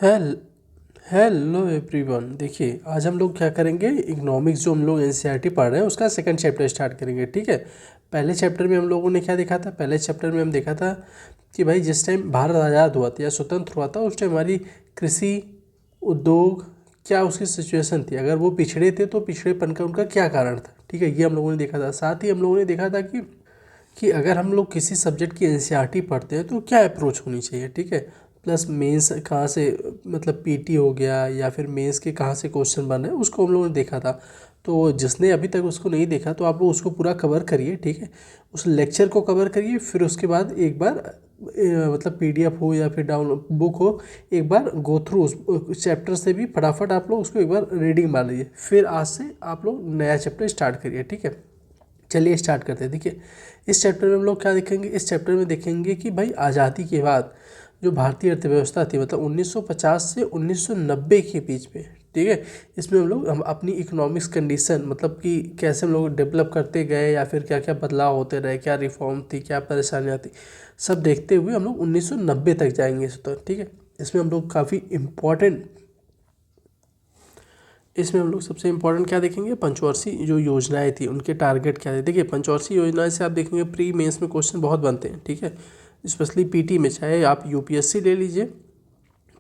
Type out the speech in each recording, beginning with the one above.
Hello hello everyone. देखिए, आज हम लोग क्या करेंगे, इकोनॉमिक्स जो हम लोग एनसीईआरटी पढ़ रहे हैं उसका सेकंड चैप्टर स्टार्ट करेंगे। ठीक है। पहले चैप्टर में हम लोगों ने क्या देखा था, पहले चैप्टर में हम देखा था कि भाई जिस टाइम भारत आज़ाद हुआ था या स्वतंत्र हुआ था उस टाइम हमारी कृषि उद्योग क्या उसकी सिचुएशन थी, अगर वो पिछड़े थे तो पिछड़ेपन का उनका क्या कारण था। ठीक है, ये हम लोगों ने देखा था। साथ ही हम लोगों ने देखा था कि अगर हम लोग किसी सब्जेक्ट की एनसीईआरटी पढ़ते हैं तो क्या अप्रोच होनी चाहिए। ठीक है। प्लस मेंस कहाँ से, मतलब पीटी हो गया या फिर मेंस के कहाँ से क्वेश्चन बन रहे हैं उसको हम लोगों ने देखा था। तो जिसने अभी तक उसको नहीं देखा तो आप लोग उसको पूरा कवर करिए। ठीक है, उस लेक्चर को कवर करिए, फिर उसके बाद एक बार मतलब पीडीएफ हो या फिर डाउनलोड बुक हो, एक बार गो थ्रू उस चैप्टर से भी फटाफट आप लोग उसको एक बार रीडिंग मार लीजिए, फिर आज से आप लोग नया चैप्टर स्टार्ट करिए। ठीक है, चलिए स्टार्ट करते हैं। देखिए, इस चैप्टर में हम लोग क्या देखेंगे, इस चैप्टर में देखेंगे कि भाई आज़ादी के बाद जो भारतीय अर्थव्यवस्था थी, मतलब 1950 से 1990 के बीच में। ठीक है, इसमें हम अपनी इकोनॉमिक्स कंडीशन, मतलब कि कैसे हम लोग डेवलप करते गए या फिर क्या क्या बदलाव होते रहे, क्या रिफॉर्म थी, क्या परेशानियाँ थी, सब देखते हुए हम लोग 1990 तक जाएंगे इस तक। ठीक है, इसमें हम लोग काफ़ी इम्पोर्टेंट, इसमें हम लोग सबसे इम्पोर्टेंट क्या देखेंगे, पंचवर्षीय जो योजनाएं थी उनके टारगेट क्या थे। देखिए, पंचवर्षीय योजनाएं से आप देखेंगे प्री मेंस में क्वेश्चन बहुत बनते हैं। ठीक है, स्पेशली पीटी में, चाहे आप यूपीएससी ले लीजिए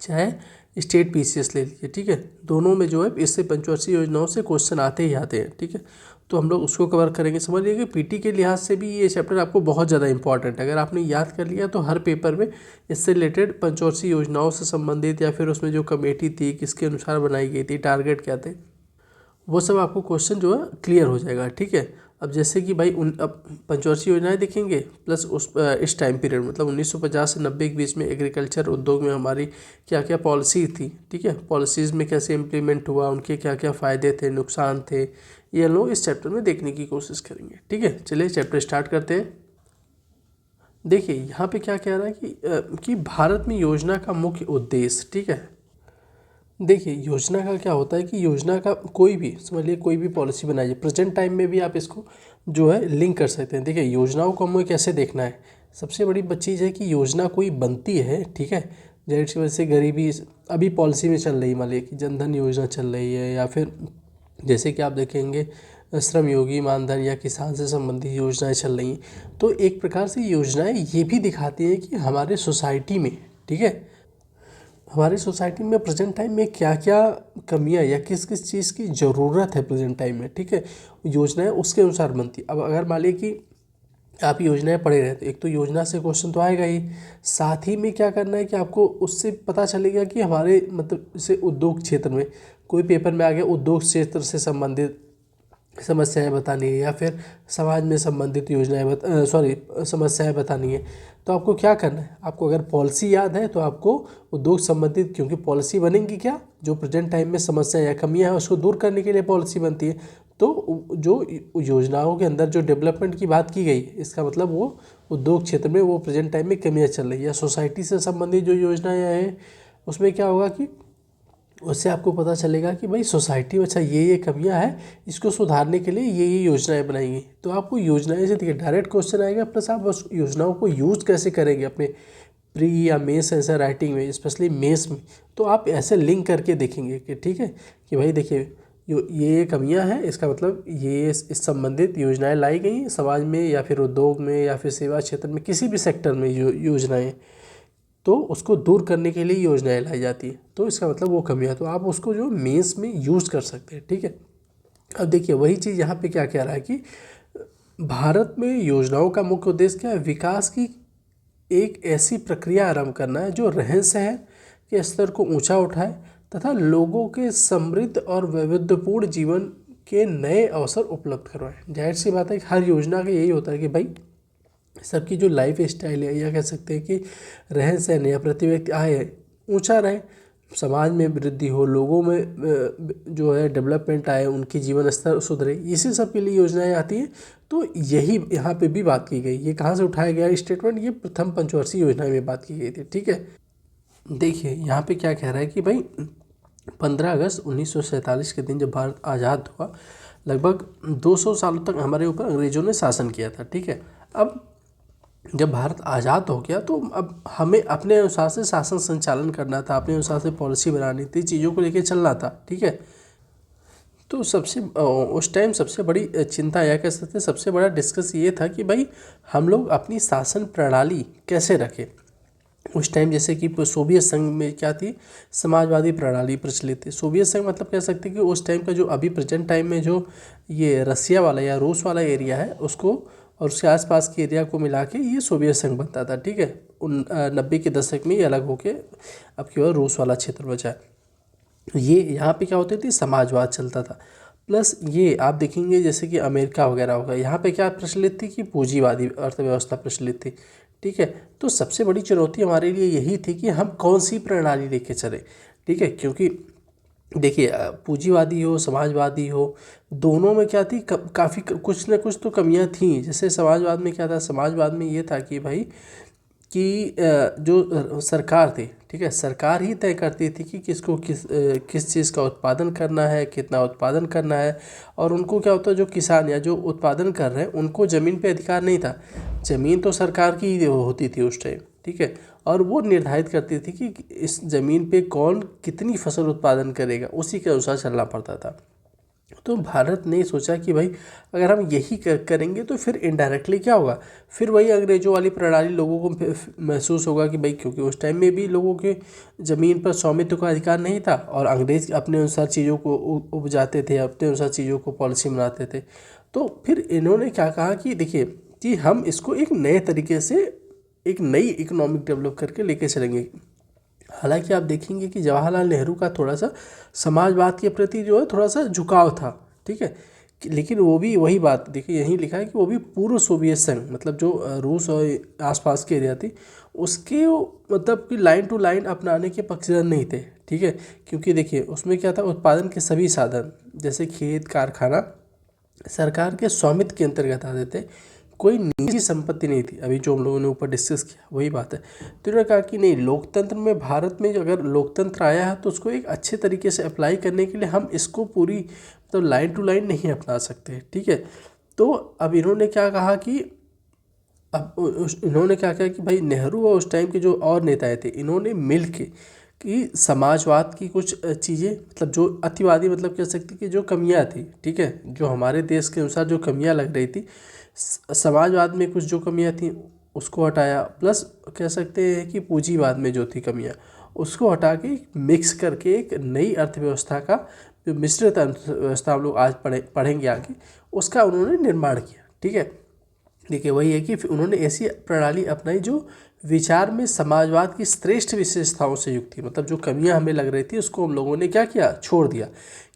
चाहे स्टेट पीसीएस ले लीजिए। ठीक है, दोनों में जो है इससे पंचवर्षीय योजनाओं से क्वेश्चन आते ही आते हैं। ठीक है, तो हम लोग उसको कवर करेंगे। समझिए कि पीटी के लिहाज से भी ये चैप्टर आपको बहुत ज़्यादा इंपॉर्टेंट है। अगर आपने याद कर लिया तो हर पेपर में इससे रिलेटेड पंचवर्षीय योजनाओं से संबंधित या फिर उसमें जो कमेटी थी किसके अनुसार बनाई गई थी, टारगेट क्या थे, वो सब आपको क्वेश्चन जो है क्लियर हो जाएगा। ठीक है, अब जैसे कि भाई अब पंचवर्षीय योजनाएं देखेंगे, प्लस इस टाइम पीरियड मतलब 1950 से 90 के बीच में एग्रीकल्चर उद्योग में हमारी क्या क्या पॉलिसी थी। ठीक है, पॉलिसीज़ में कैसे इम्प्लीमेंट हुआ, उनके क्या क्या फ़ायदे थे, नुकसान थे, ये हम लोग इस चैप्टर में देखने की कोशिश करेंगे। ठीक है, चलिए चैप्टर स्टार्ट करते हैं। देखिए, यहाँ पे क्या कह रहा है कि भारत में योजना का मुख्य उद्देश्य। ठीक है, देखिए योजना का क्या होता है कि योजना का कोई भी, समझ लिए कोई भी पॉलिसी बनाइए, प्रेजेंट टाइम में भी आप इसको जो है लिंक कर सकते हैं। देखिए, योजनाओं को हमें कैसे देखना है, सबसे बड़ी चीज़ है कि योजना कोई बनती है। ठीक है, जाहिर सी वजह से गरीबी अभी पॉलिसी में चल रही, मान लीजिए कि जनधन योजना चल रही है, या फिर जैसे कि आप देखेंगे श्रम योगी मानधन या किसान से संबंधित योजनाएं चल रही हैं। तो एक प्रकार से योजनाएं ये भी दिखाती हैं कि हमारे सोसाइटी में, ठीक है, हमारी सोसाइटी में प्रेजेंट टाइम में क्या क्या कमियां या किस किस चीज़ की ज़रूरत है प्रेजेंट टाइम में। ठीक है, योजनाएं उसके अनुसार बनती। अब अगर मान लीजिए कि आप योजनाएं पढ़े रहे तो एक तो योजना से क्वेश्चन तो आएगा ही, साथ ही में क्या करना है कि आपको उससे पता चलेगा कि हमारे मतलब जैसे उद्योग क्षेत्र में कोई पेपर में आ गया, उद्योग क्षेत्र से संबंधित समस्याएं बतानी है या फिर समाज में संबंधित योजनाएं समस्याएं बतानी है। तो आपको क्या करना है, आपको अगर पॉलिसी याद है तो आपको उद्योग संबंधित, क्योंकि पॉलिसी बनेंगी क्या, जो प्रेजेंट टाइम में समस्या या कमियां हैं उसको दूर करने के लिए पॉलिसी बनती है। तो जो योजनाओं के अंदर जो डेवलपमेंट की बात की गई इसका मतलब वो उद्योग क्षेत्र में वो प्रेजेंट टाइम में कमियां चल रही है, या सोसाइटी से संबंधित जो योजनाएं हैं उसमें क्या होगा कि उससे आपको पता चलेगा कि भाई सोसाइटी में अच्छा ये कमियां हैं, इसको सुधारने के लिए ये योजनाएं बनाएंगी। तो आपको योजनाएं से देखिए डायरेक्ट क्वेश्चन आएगा, प्लस आप उस योजनाओं को यूज़ कैसे करेंगे अपने प्री या मेंस ऐसा राइटिंग में, स्पेशली मेंस में। तो आप ऐसे लिंक करके देखेंगे कि ठीक है कि भाई देखिए ये कमियां हैं, इसका मतलब ये इस संबंधित योजनाएं लाई गई समाज में या फिर उद्योग में या फिर सेवा क्षेत्र में, किसी भी सेक्टर में योजनाएं, तो उसको दूर करने के लिए योजनाएं लाई जाती है। तो इसका मतलब वो कमियां, तो आप उसको जो मेंस में यूज़ कर सकते हैं। ठीक है, अब देखिए वही चीज़ यहाँ पे क्या कह रहा है कि भारत में योजनाओं का मुख्य उद्देश्य क्या है, विकास की एक ऐसी प्रक्रिया आरंभ करना है जो रहन सहन के स्तर को ऊंचा उठाए तथा लोगों के समृद्ध और वैविध्यपूर्ण जीवन के नए अवसर उपलब्ध करवाएं। जाहिर सी बात है कि हर योजना का यही होता है कि भाई सबकी जो लाइफ स्टाइल है या कह सकते हैं कि रहन सहन या प्रति व्यक्ति आय ऊंचा रहे, समाज में वृद्धि हो, लोगों में जो है डेवलपमेंट आए, उनकी जीवन स्तर सुधरे, इसी सब के लिए योजनाएं आती हैं। तो यही यहाँ पे भी बात की गई, ये कहाँ से उठाया गया स्टेटमेंट, ये प्रथम पंचवर्षीय योजना में बात की गई थी। ठीक है, देखिए यहाँ पे क्या कह रहा है कि भाई 15 अगस्त 1947 के दिन जब भारत आज़ाद हुआ, लगभग 200 सालों तक हमारे ऊपर अंग्रेजों ने शासन किया था। ठीक है, अब जब भारत आज़ाद हो गया तो अब हमें अपने अनुसार से शासन संचालन करना था, अपने अनुसार से पॉलिसी बनानी थी, चीज़ों को लेके चलना था, ठीक है। तो उस टाइम सबसे बड़ी चिंता या कह सकते हैं सबसे बड़ा डिस्कस ये था कि भाई हम लोग अपनी शासन प्रणाली कैसे रखें। उस टाइम जैसे कि सोवियत संघ में क्या थी, समाजवादी प्रणाली प्रचलित थी। सोवियत संघ मतलब कह सकते हैं कि उस टाइम का जो अभी प्रेजेंट टाइम में जो ये रसिया वाला या रूस वाला एरिया है उसको और उसके आसपास के एरिया को मिला के ये सोवियत संघ बनता था, ठीक है। 90 के दशक में ये अलग होके अब केवल रूस वाला क्षेत्र बचा है। ये यहाँ पे क्या होती थी, समाजवाद चलता था। प्लस ये आप देखेंगे जैसे कि अमेरिका वगैरह होगा, यहाँ पे क्या प्रचलित थी कि पूंजीवादी अर्थव्यवस्था प्रचलित थी, ठीक है। तो सबसे बड़ी चुनौती हमारे लिए यही थी कि हम कौन सी प्रणाली लेके चले, ठीक है। क्योंकि देखिए पूंजीवादी हो समाजवादी हो, दोनों में क्या थी, काफ़ी कुछ ना कुछ तो कमियां थी। जैसे समाजवाद में क्या था, समाजवाद में ये था कि भाई कि जो सरकार थी, ठीक है, सरकार ही तय करती थी कि किसको किस चीज़ का उत्पादन करना है, कितना उत्पादन करना है। और उनको क्या होता है, जो किसान या जो उत्पादन कर रहे हैं उनको ज़मीन पे अधिकार नहीं था, ज़मीन तो सरकार की ही होती थी उस टाइम, ठीक है। और वो निर्धारित करती थी कि इस ज़मीन पे कौन कितनी फसल उत्पादन करेगा, उसी के अनुसार चलना पड़ता था। तो भारत ने सोचा कि भाई अगर हम यही करेंगे तो फिर इनडायरेक्टली क्या होगा, फिर वही अंग्रेज़ों वाली प्रणाली लोगों को महसूस होगा कि भाई, क्योंकि उस टाइम में भी लोगों के ज़मीन पर स्वामित्व का अधिकार नहीं था और अंग्रेज़ अपने अनुसार चीज़ों को उपजाते थे, अपने अनुसार चीज़ों को पॉलिसी बनाते थे। तो फिर इन्होंने क्या कहा कि देखिए कि हम इसको एक नए तरीके से एक नई इकोनॉमिक डेवलप करके लेके चलेंगे। हालांकि आप देखेंगे कि जवाहरलाल नेहरू का थोड़ा सा समाजवाद के प्रति जो है थोड़ा सा झुकाव था, ठीक है। लेकिन वो भी वही बात देखिए यहीं लिखा है कि वो भी पूर्व सोवियत संघ मतलब जो रूस और आसपास के एरिया थी उसके मतलब कि लाइन टू लाइन अपनाने के पक्षधर नहीं थे, ठीक है। क्योंकि देखिए उसमें क्या था, उत्पादन के सभी साधन जैसे खेत कारखाना सरकार के स्वामित्व के अंतर्गत आते थे, कोई निजी संपत्ति नहीं थी। अभी जो हम लोगों ने ऊपर डिस्कस किया वही बात है। तो उन्होंने कहा कि नहीं, लोकतंत्र में भारत में अगर लोकतंत्र आया है तो उसको एक अच्छे तरीके से अप्लाई करने के लिए हम इसको पूरी मतलब लाइन टू लाइन नहीं अपना सकते, ठीक है। तो अब इन्होंने क्या कहा कि इन्होंने क्या कहा कि भाई नेहरू और उस टाइम के जो और नेताएं थे इन्होंने मिल के कि समाजवाद की कुछ चीज़ें मतलब जो अतिवादी मतलब कह सकते कि जो कमियां थी, ठीक है, जो हमारे देश के अनुसार जो कमियां लग रही थी समाजवाद में कुछ जो कमियां थी उसको हटाया। प्लस कह सकते हैं कि पूंजीवाद में जो थी कमियां उसको हटा के मिक्स करके एक नई अर्थव्यवस्था का जो मिश्रित अर्थव्यवस्था हम लोग आज पढ़ेंगे आगे, उसका उन्होंने निर्माण किया, ठीक है। देखिए वही है कि फिर उन्होंने ऐसी प्रणाली अपनाई जो विचार में समाजवाद की श्रेष्ठ विशेषताओं से युक्त थी। मतलब जो कमियां हमें लग रही थी उसको हम लोगों ने क्या किया, छोड़ दिया,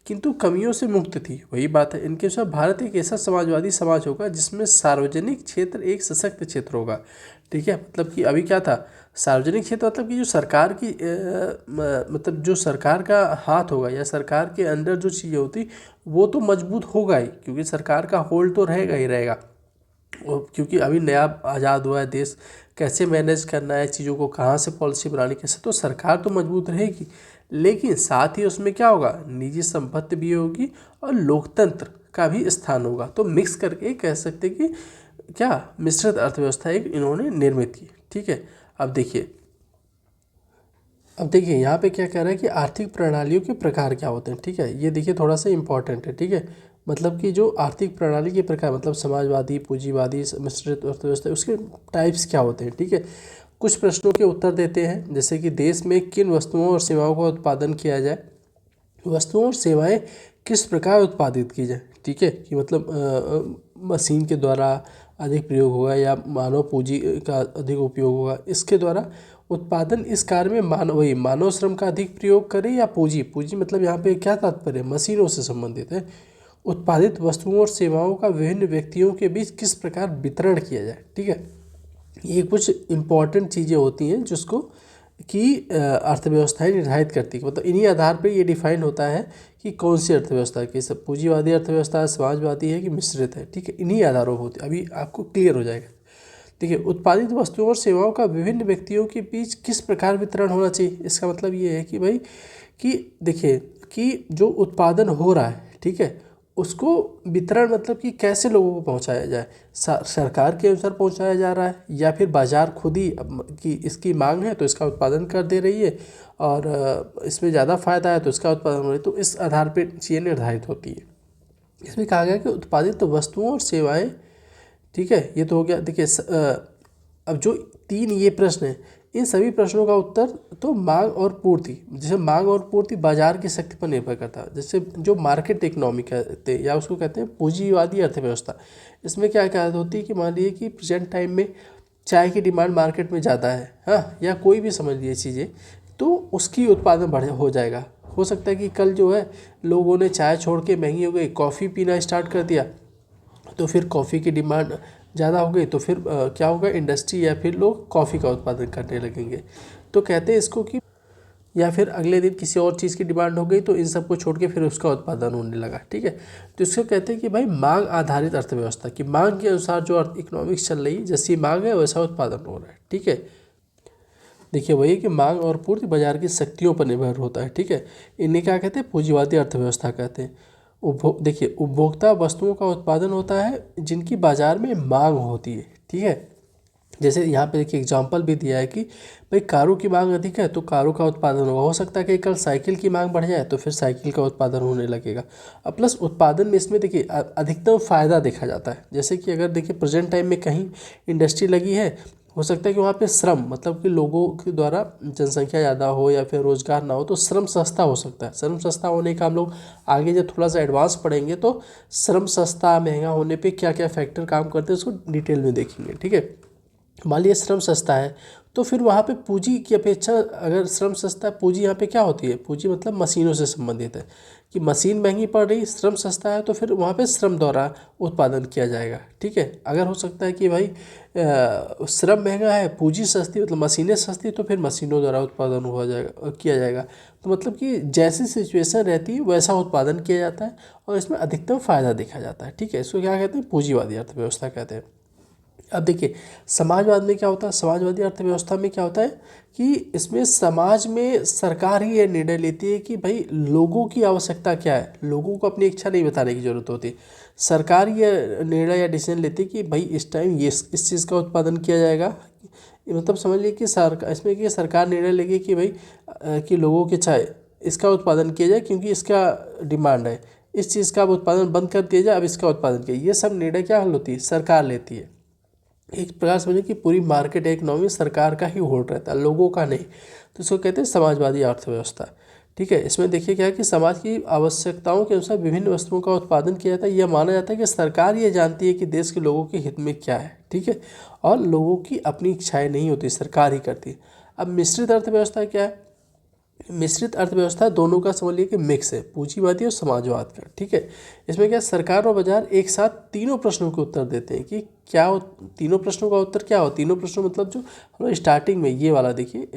किंतु कमियों से मुक्त थी। वही बात है, इनके अनुसार भारत एक ऐसा समाजवादी समाज होगा जिसमें सार्वजनिक क्षेत्र एक सशक्त क्षेत्र होगा, ठीक है। मतलब कि अभी क्या था, सार्वजनिक क्षेत्र मतलब कि जो सरकार की मतलब जो सरकार का हाथ होगा या सरकार के अंदर जो चीज़ें होती वो तो मजबूत होगा ही, क्योंकि सरकार का होल्ड तो रहेगा ही रहेगा। क्योंकि अभी नया आज़ाद हुआ है देश, कैसे मैनेज करना है चीज़ों को, कहाँ से पॉलिसी बनानी कैसे, तो सरकार तो मजबूत रहेगी। लेकिन साथ ही उसमें क्या होगा, निजी संपत्ति भी होगी और लोकतंत्र का भी स्थान होगा। तो मिक्स करके कह सकते कि क्या मिश्रित अर्थव्यवस्था एक इन्होंने निर्मित की, ठीक है। अब देखिए यहाँ पे क्या कह रहा है कि आर्थिक प्रणालियों के प्रकार क्या होते हैं, ठीक है। ये देखिए थोड़ा सा इम्पोर्टेंट है, ठीक है। मतलब कि जो आर्थिक प्रणाली के प्रकार मतलब समाजवादी पूंजीवादी मिश्रित अर्थव्यवस्था उसके टाइप्स क्या होते हैं, ठीक है। कुछ प्रश्नों के उत्तर देते हैं, जैसे कि देश में किन वस्तुओं और सेवाओं का उत्पादन किया जाए, वस्तुओं और सेवाएं किस प्रकार उत्पादित की जाए, ठीक है। कि मतलब मशीन के द्वारा अधिक प्रयोग होगा या मानव पूंजी का अधिक उपयोग होगा, इसके द्वारा उत्पादन इस कार्य में मानव श्रम का अधिक प्रयोग करें या पूंजी पूंजी मतलब यहाँ पे क्या तात्पर्य है, मशीनों से संबंधित है। उत्पादित वस्तुओं और सेवाओं का विभिन्न व्यक्तियों के बीच किस प्रकार वितरण किया जाए, ठीक है। ये कुछ इम्पॉर्टेंट चीज़ें होती हैं जिसको कि अर्थव्यवस्थाएं निर्धारित करती है। मतलब इन्हीं आधार पर ये डिफाइन होता है कि कौन सी अर्थव्यवस्था की सब पूंजीवादी अर्थव्यवस्था है, समाजवादी है कि मिश्रित है, ठीक है। इन्हीं आधारों पर होती है, अभी आपको क्लियर हो जाएगा। देखिए उत्पादित वस्तुओं और सेवाओं का विभिन्न व्यक्तियों के बीच किस प्रकार वितरण होना चाहिए, इसका मतलब ये है कि भाई कि देखिए कि जो उत्पादन हो रहा है, ठीक है, उसको वितरण मतलब कि कैसे लोगों को पहुंचाया जाए, सरकार के अनुसार पहुंचाया जा रहा है या फिर बाज़ार खुद ही कि इसकी मांग है तो इसका उत्पादन कर दे रही है और इसमें ज़्यादा फ़ायदा है तो इसका उत्पादन हो रहा है, तो इस आधार पर चीज़ें निर्धारित होती है। इसमें कहा गया कि उत्पादित वस्तुओं और सेवाएं, ठीक है, ये तो हो गया। देखिए अब जो 3 ये प्रश्न हैं, इन सभी प्रश्नों का उत्तर तो मांग और पूर्ति, जैसे मांग और पूर्ति बाजार की शक्ति पर निर्भर करता है। जैसे जो मार्केट इकोनॉमी कहते हैं या उसको कहते हैं पूंजीवादी अर्थव्यवस्था, इसमें क्या क्या होती है कि मान लीजिए कि प्रेजेंट टाइम में चाय की डिमांड मार्केट में ज़्यादा है, हाँ, या कोई भी समझ लीजिए चीज़ें, तो उसकी उत्पादन बढ़ हो जाएगा। हो सकता है कि कल जो है लोगों ने चाय छोड़ के महंगी हो गई कॉफ़ी पीना स्टार्ट कर दिया, तो फिर कॉफ़ी की डिमांड ज़्यादा हो गई, तो फिर क्या होगा, इंडस्ट्री या फिर लोग कॉफ़ी का उत्पादन करने लगेंगे। तो कहते हैं इसको कि, या फिर अगले दिन किसी और चीज़ की डिमांड हो गई तो इन सबको छोड़ के फिर उसका उत्पादन होने लगा, ठीक है। तो इसको कहते हैं कि भाई मांग आधारित अर्थव्यवस्था, की मांग के अनुसार जो इकोनॉमिक्स चल रही है, जैसी मांग है वैसा उत्पादन हो रहा है, ठीक है। देखिए वही कि मांग और पूर्ति बाजार की शक्तियों पर निर्भर होता है, ठीक है। इन्हें क्या कहते हैं, पूंजीवादी अर्थव्यवस्था कहते हैं। देखिए उपभोक्ता वस्तुओं का उत्पादन होता है जिनकी बाजार में मांग होती है, ठीक है। जैसे यहाँ पे देखिए एग्जांपल भी दिया है कि भाई कारों की मांग अधिक है तो कारों का उत्पादन होगा। हो सकता है कि कल साइकिल की मांग बढ़ जाए तो फिर साइकिल का उत्पादन होने लगेगा। अब प्लस उत्पादन में इसमें देखिए अधिकतम फ़ायदा देखा जाता है। जैसे कि अगर देखिए प्रेजेंट टाइम में कहीं इंडस्ट्री लगी है, हो सकता है कि वहाँ पे श्रम मतलब कि लोगों के द्वारा जनसंख्या ज़्यादा हो या फिर रोज़गार ना हो, तो श्रम सस्ता हो सकता है। श्रम सस्ता होने का हम लोग आगे जब थोड़ा सा एडवांस पढ़ेंगे तो श्रम सस्ता महंगा होने पे क्या क्या फैक्टर काम करते हैं उसको डिटेल में देखेंगे, ठीक है। मान लीजिए श्रम सस्ता है तो फिर वहाँ पे पूंजी की अपेक्षा, अगर श्रम सस्ता है, पूंजी यहाँ पे क्या होती है, पूंजी मतलब मशीनों से संबंधित है कि मशीन महंगी पड़ रही, श्रम सस्ता है तो फिर वहाँ पे श्रम द्वारा उत्पादन किया जाएगा, ठीक है। अगर हो सकता है कि भाई श्रम महंगा है, पूंजी सस्ती मतलब मशीनें सस्ती, तो फिर मशीनों द्वारा उत्पादन हुआ जाएगा, किया जाएगा। तो मतलब कि जैसी सिचुएशन रहती है वैसा उत्पादन किया जाता है और इसमें अधिकतम फ़ायदा देखा जाता है, ठीक है। इसको क्या कहते हैं, पूंजीवादी अर्थव्यवस्था कहते हैं। अब देखिए समाजवाद में क्या होता है, समाजवादी अर्थव्यवस्था में क्या होता है कि इसमें समाज में सरकार ही ये निर्णय लेती है कि भाई लोगों की आवश्यकता क्या है, लोगों को अपनी इच्छा नहीं बताने की ज़रूरत होती। सरकार ये निर्णय या डिसीजन लेती है कि भाई इस टाइम ये इस चीज़ का उत्पादन किया जाएगा। मतलब समझ लीजिए कि सरकार इसमें कि सरकार निर्णय लेगी कि भाई कि लोगों की इच्छा है इसका उत्पादन किया जाए क्योंकि इसका डिमांड है, इस चीज़ का उत्पादन बंद कर दिया जाए, अब इसका उत्पादन किया। ये सब निर्णय क्या हल होती है, सरकार लेती है। एक प्रकार समझिए कि पूरी मार्केट इकोनॉमी सरकार का ही होल्ड रहता है, लोगों का नहीं। तो इसको कहते हैं समाजवादी अर्थव्यवस्था, ठीक है। इसमें देखिए क्या है कि समाज की आवश्यकताओं के अनुसार विभिन्न वस्तुओं का उत्पादन किया जाता है। यह माना जाता है कि सरकार ये जानती है कि देश के लोगों के हित में क्या है, ठीक है, और लोगों की अपनी इच्छाएं नहीं होती, सरकार ही करती है। अब मिश्रित अर्थव्यवस्था क्या है, मिश्रित अर्थव्यवस्था दोनों का समझ लीजिए कि मिक्स है, पूंजीवादी और समाजवाद का, ठीक है। इसमें क्या सरकार और बाजार एक साथ तीनों प्रश्नों के उत्तर देते हैं कि क्या हो, तीनों प्रश्नों का उत्तर क्या हो, तीनों प्रश्नों मतलब जो हम लोग स्टार्टिंग में ये वाला देखिए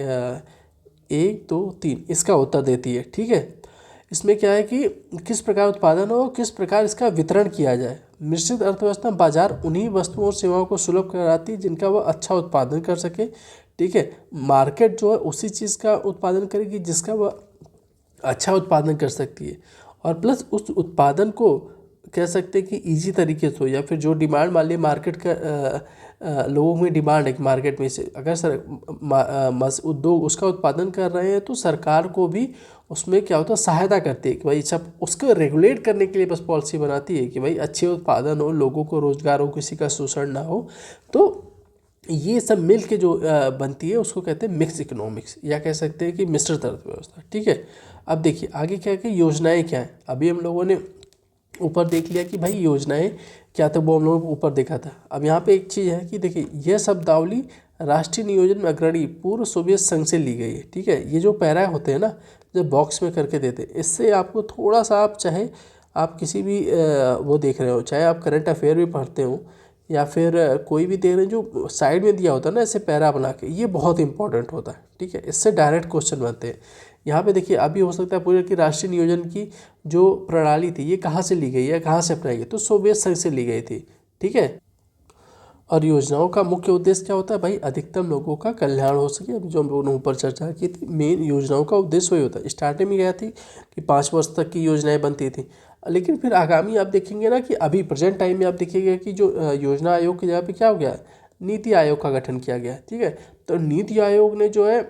1 2 3 इसका उत्तर देती है, ठीक है। इसमें क्या है कि किस प्रकार उत्पादन हो, किस प्रकार इसका वितरण किया जाए। मिश्रित अर्थव्यवस्था बाजार उन्हीं वस्तुओं और सेवाओं को सुलभ कराती है जिनका वह अच्छा उत्पादन कर सके, ठीक है। मार्केट जो है उसी चीज़ का उत्पादन करेगी जिसका वह अच्छा उत्पादन कर सकती है, और प्लस उस उत्पादन को कह सकते हैं कि इजी तरीके से हो, या फिर जो डिमांड मान लीजिए मार्केट का लोगों में डिमांड है कि मार्केट में से अगर उद्योग उसका उत्पादन कर रहे हैं तो सरकार को भी उसमें क्या होता है सहायता करती है कि भाई सब उसको रेगुलेट करने के लिए बस पॉलिसी बनाती है कि भाई अच्छे उत्पादन हो, लोगों को रोजगार हो, किसी का शोषण ना हो। तो ये सब मिल के जो बनती है उसको कहते हैं मिक्स इकोनॉमिक्स, या कह सकते हैं कि मिश्रित अर्थव्यवस्था, ठीक है। अब देखिए आगे क्या है कि योजनाएं क्या है। अभी हम लोगों ने ऊपर देख लिया कि भाई योजनाएं क्या था, वो हम लोगों को ऊपर देखा था। अब यहाँ पे एक चीज़ है कि देखिए यह शब्दावली राष्ट्रीय नियोजन में अग्रणी पूर्व सोवियत संघ से ली गई है, ठीक है। ये जो पैरा होते हैं ना, जो बॉक्स में करके देते हैं, इससे आपको थोड़ा सा, आप चाहे आप किसी भी वो देख रहे हो, चाहे आप करंट अफेयर भी पढ़ते हो या फिर कोई भी देख रहे हैं, जो साइड में दिया होता है ना ऐसे पैरा बना के, ये बहुत इंपॉर्टेंट होता है, ठीक है। इससे डायरेक्ट क्वेश्चन बनते हैं। यहाँ पे देखिए अभी हो सकता है पूरे कि राष्ट्रीय नियोजन की जो प्रणाली थी ये कहाँ से ली गई है, कहाँ से अपनाई गई, तो सोवियत संघ से ली गई थी, ठीक है। और योजनाओं का मुख्य उद्देश्य क्या होता है भाई, अधिकतम लोगों का कल्याण हो सके। अभी जो हम लोगों ने ऊपर चर्चा की थी, मेन योजनाओं का उद्देश्य वही होता है। स्टार्टिंग में क्या थी कि 5 वर्ष तक की योजनाएं बनती थी, लेकिन फिर आगामी आप देखेंगे ना कि अभी प्रेजेंट टाइम में आप देखिएगा कि जो योजना आयोग की जगह पे क्या हो गया, नीति आयोग का गठन किया गया, ठीक है। तो नीति आयोग ने जो है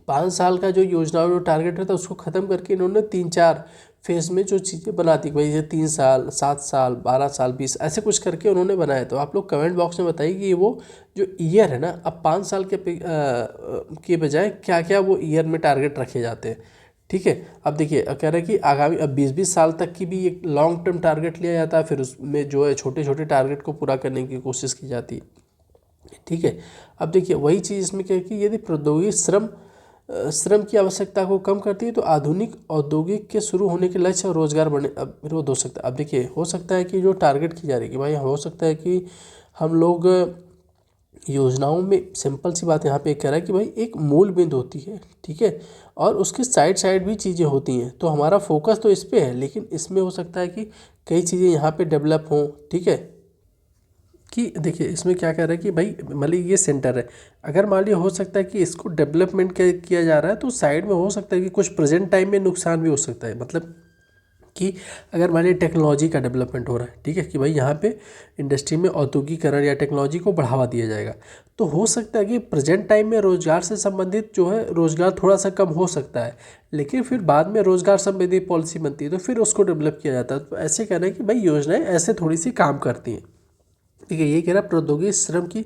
5 साल का जो योजना जो टारगेट रहता है उसको ख़त्म करके इन्होंने 3-4 फेज़ में जो चीज़ें बनाती भाई, जैसे 3 साल, 7 साल, 12 साल, 20 ऐसे कुछ करके उन्होंने बनाया। तो आप लोग कमेंट बॉक्स में बताइए कि वो जो ईयर है ना, अब 5 साल के बजाय क्या क्या वो ईयर में टारगेट रखे जाते हैं, ठीक है। अब देखिए कह रहे हैं कि आगामी अब 20-20 साल तक की भी एक लॉन्ग टर्म टारगेट लिया जाता है, फिर उसमें जो है छोटे छोटे टारगेट को पूरा करने की कोशिश की जाती है, ठीक है। अब देखिए वही चीज़ इसमें क्या है कि यदि प्रौद्योगिकी श्रम की आवश्यकता को कम करती है तो आधुनिक औद्योगिक के शुरू होने के लक्ष्य और रोजगार बढ़ने अब विरोध हो सकता है। अब देखिए हो सकता है कि जो टारगेट की जा रही है कि भाई हो सकता है कि हम लोग योजनाओं में सिंपल सी बात यहाँ पे कह रहा है कि भाई एक मूल बिंदु होती है, ठीक है, और उसके साइड साइड भी चीज़ें होती हैं। तो हमारा फोकस तो इस पे है, लेकिन इसमें हो सकता है कि कई चीज़ें यहाँ पे डेवलप हों, ठीक है। कि देखिए इसमें क्या कह रहा है कि भाई मान लीजिए ये सेंटर है, अगर मान लीजिए हो सकता है कि इसको डेवलपमेंट किया जा रहा है तो साइड में हो सकता है कि कुछ प्रेजेंट टाइम में नुकसान भी हो सकता है। मतलब कि अगर मान लीजिए टेक्नोलॉजी का डेवलपमेंट हो रहा है, ठीक है, कि भाई यहाँ पे इंडस्ट्री में औद्योगिकरण या टेक्नोलॉजी को बढ़ावा दिया जाएगा, तो हो सकता है कि प्रेजेंट टाइम में रोजगार से संबंधित जो है रोजगार थोड़ा सा कम हो सकता है, लेकिन फिर बाद में रोजगार संबंधी पॉलिसी बनती है तो फिर उसको डेवलप किया जाता है। तो ऐसे कहना है कि भाई योजनाएं ऐसे थोड़ी सी काम करती हैं, ठीक है। ये कह रहा है प्रौद्योगिकी श्रम की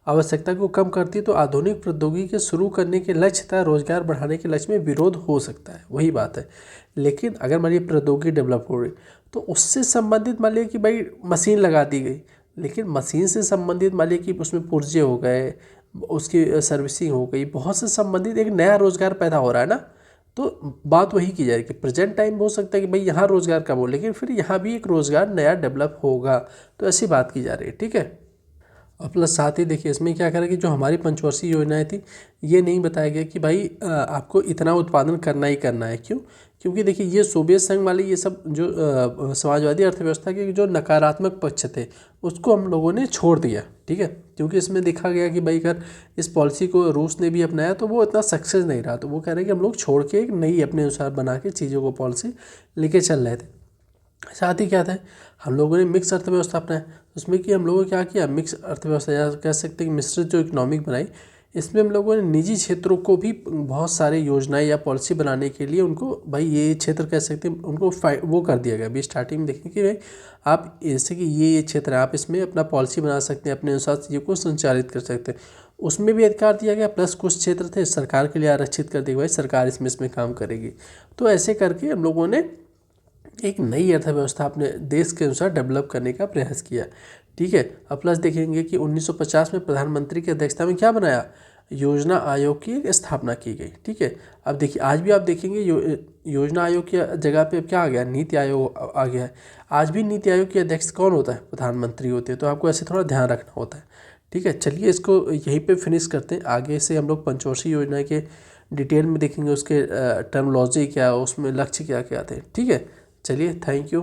आवश्यकता को कम करती है तो आधुनिक प्रौद्योगिकी के शुरू करने के लक्ष्य तथा रोजगार बढ़ाने के लक्ष्य में विरोध हो सकता है, वही बात है। लेकिन अगर मान लीजिए प्रौद्योगिकी डेवलप हो रही तो उससे संबंधित मान लीजिए कि भाई मशीन लगा दी गई, लेकिन मशीन से संबंधित मान लीजिए कि उसमें पुर्जे हो गए, उसकी सर्विसिंग हो गई, बहुत से संबंधित एक नया रोजगार पैदा हो रहा है ना। तो बात वही की जा रही है कि प्रेजेंट टाइम हो सकता है कि भाई यहाँ रोजगार कम हो, लेकिन फिर यहाँ भी एक रोजगार नया डेवलप होगा, तो ऐसी बात की जा रही है, ठीक है। और प्लस साथ ही देखिए इसमें क्या करें कि जो हमारी पंचवर्षीय योजनाएं थी ये नहीं बताया गया कि भाई आपको इतना उत्पादन करना ही करना है। क्यों? क्योंकि देखिए ये सोवियत संघ वाले ये सब जो समाजवादी अर्थव्यवस्था के जो नकारात्मक पक्ष थे उसको हम लोगों ने छोड़ दिया, ठीक है। क्योंकि इसमें देखा गया कि भाई अगर इस पॉलिसी को रूस ने भी अपनाया तो वो इतना सक्सेस नहीं रहा, तो वो कह रहे हैं कि हम लोग छोड़ के एक नई अपने अनुसार बना के चीज़ों को पॉलिसी लेके चल रहे थे। साथ ही क्या था, हम लोगों ने मिक्स अर्थव्यवस्था अपनाया, उसमें कि हम लोगों ने क्या किया, मिक्स अर्थव्यवस्था या कह सकते हैं कि मिश्रित जो इकोनॉमिक बनाई, इसमें हम लोगों ने निजी क्षेत्रों को भी बहुत सारे योजनाएं या पॉलिसी बनाने के लिए उनको भाई ये क्षेत्र कह सकते हैं उनको वो कर दिया गया। अभी स्टार्टिंग में देखें कि भाई आप जैसे कि ये क्षेत्र है, आप इसमें अपना पॉलिसी बना सकते हैं, अपने अनुसार चीज़ों को संचालित कर सकते हैं, उसमें भी अधिकार दिया गया। प्लस कुछ क्षेत्र थे सरकार के लिए आरक्षित कर दिया, भाई सरकार इसमें काम करेगी। तो ऐसे करके हम लोगों ने एक नई अर्थव्यवस्था अपने देश के अनुसार डेवलप करने का प्रयास किया, ठीक है। अब प्लस देखेंगे कि 1950 में प्रधानमंत्री की अध्यक्षता में क्या बनाया, योजना आयोग की एक स्थापना की गई, ठीक है। अब देखिए आज भी आप देखेंगे योजना आयोग की जगह पे क्या आ गया, नीति आयोग आ गया है। आज भी नीति आयोग के अध्यक्ष कौन होता है, प्रधानमंत्री होते हैं। तो आपको ऐसे थोड़ा ध्यान रखना होता है, ठीक है। चलिए इसको यहीं पे फिनिश करते हैं, आगे से हम लोग पंचवर्षीय योजना के डिटेल में देखेंगे, उसके टर्मोलॉजी क्या, उसमें लक्ष्य क्या क्या थे, ठीक है। चलिए थैंक यू।